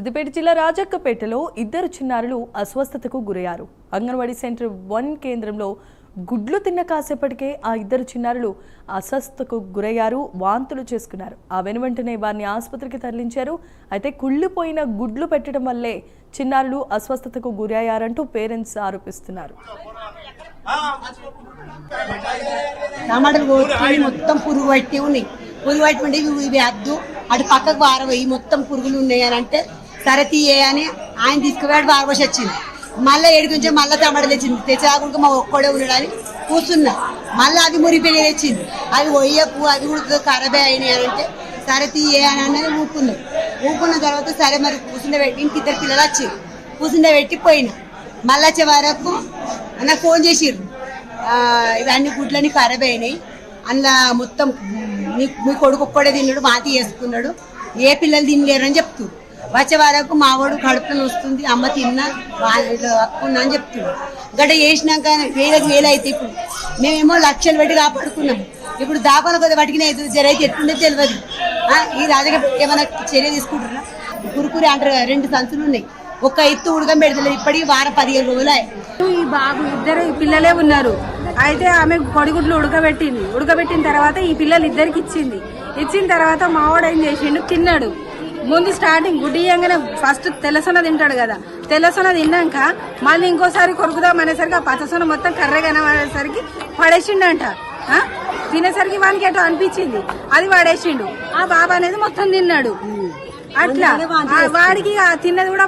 సిద్దిపేట జిల్లా రాజక్కపేటలో ఇద్దరు చిన్నారులు అస్వస్థతకు గురయ్యారు. అంగన్వాడీ సెంటర్ 1 కేంద్రంలో గుడ్లు తిన్న కాసేపటికే ఆ ఇద్దరు చిన్నారులు అస్వస్థతకు గురయ్యారు, వాంతులు చేసుకున్నారు. ఆ వెనువెంటనే వారిని ఆసుపత్రికి తరలించారు. అయితే కుళ్ళిపోయిన గుడ్లు పెట్టడం వల్లే చిన్నారులు అస్వస్థతకు గురయ్యారంటూ పేరెంట్స్ ఆరోపిస్తున్నారు. మొత్తం పురుగు పట్టి ఉన్నాయి. పురుగు పట్టి ఉండి ఇవి అద్దు అటు పక్కకు వారబోయి మొత్తం పురుగులు ఉన్నాయి అని అంటే సరే తీయని ఆయన తీసుకుపోయాడు. వారబోసి వచ్చింది. మళ్ళీ ఏడుకొంచెం మళ్ళీ టమాటాలు తెచ్చింది. తెచ్చాకుండా మా ఒక్కడే ఉన్నాడని కూర్చున్నా. మళ్ళీ అది మురిపోయి తెచ్చింది. అవి ఒయ్యకు అవి కూడా ఖరాబే అయినాయి అని అంటే సరే తీయ అని అన్నది ఊపుకున్నాం. ఊపుకున్న తర్వాత సరే మరి కూర్చుండబెట్టి ఇంక ఇద్దరు పిల్లలు వచ్చి కూర్చుండబెట్టి పోయినా. మళ్ళీ వచ్చే వరకు నాకు ఫోన్ చేసిర్రు, ఇవన్నీ గుడ్లన్నీ ఖరాబ్ అయినాయి, అందులో మొత్తం మీ కొడుకు ఒక్కడే తిన్నాడు, వాంతి చేసుకున్నాడు, ఏ పిల్లలు తినలేరని చెప్తున్నారు. వచ్చే వరకు మావాడు కడుపులో వస్తుంది, అమ్మ తిన్నా అక్కున్నా అని చెప్తున్నాడు. గడ్డ చేసినాక వేలు అయితే ఇప్పుడు మేమేమో లక్షలు పెట్టి కాపాడుకున్నాము. ఇప్పుడు దాపాల కొద్ది పట్టుకునే జరైతే ఎట్లుండే తెలియదు. ఈ రాజకీయ ఏమైనా చర్య తీసుకుంటున్నా? కురుకురి అంటారు కదా, 2 సంచులు ఉన్నాయి, ఒక్క ఎత్తు ఉడకం పెడతలేదు. ఇప్పటికి వారం 15 రోజులు. ఈ బాబు ఇద్దరు పిల్లలే ఉన్నారు. అయితే ఆమె కొడిగుడ్లు ఉడకబెట్టిన తర్వాత ఈ పిల్లలు ఇద్దరికి ఇచ్చిన తర్వాత మావాడు ఏం చేసిండు, తిన్నాడు. ముందు స్టార్టింగ్ గుడ్డి ఇయ్యంగానే ఫస్ట్ తెల్లసొన తింటాడు కదా, తెల్లసొన తిన్నాక మళ్ళీ ఇంకోసారి కొరుకుదాం అనేసరికి ఆ పచ్చసొన మొత్తం కర్రగా అనేసరికి పడేసిండంట. తినేసరికి వానికి ఎటో అనిపించింది, అది పడేసిండు. ఆ బాబా అనేది మొత్తం తిన్నాడు. అట్లా వాడికి తిన్నది కూడా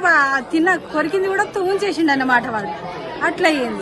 కొరికింది కూడా ఉంచేసిండు అన్నమాట. వాడు అట్లా అయ్యింది.